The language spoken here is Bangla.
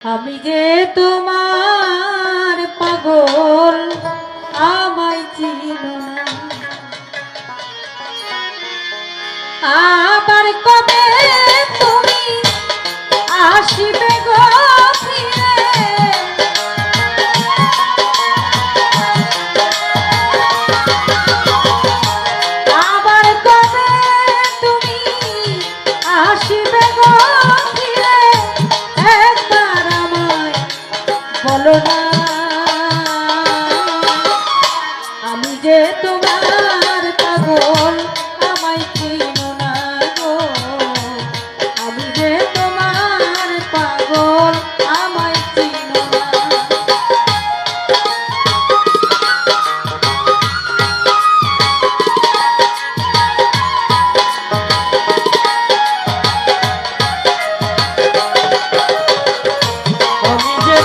আমি যে তোমার পাগল আমায় চিনো না আবার কবে তুমি আসিবে গো ফিরে আবার কবে তুমি আসিবে গো ফিরে একবার আমায় বলো না আমি যে তোমার পাগল আমায় চিনো না গো আমি যে তোমার পাগল আমায় চিনো না আমি যে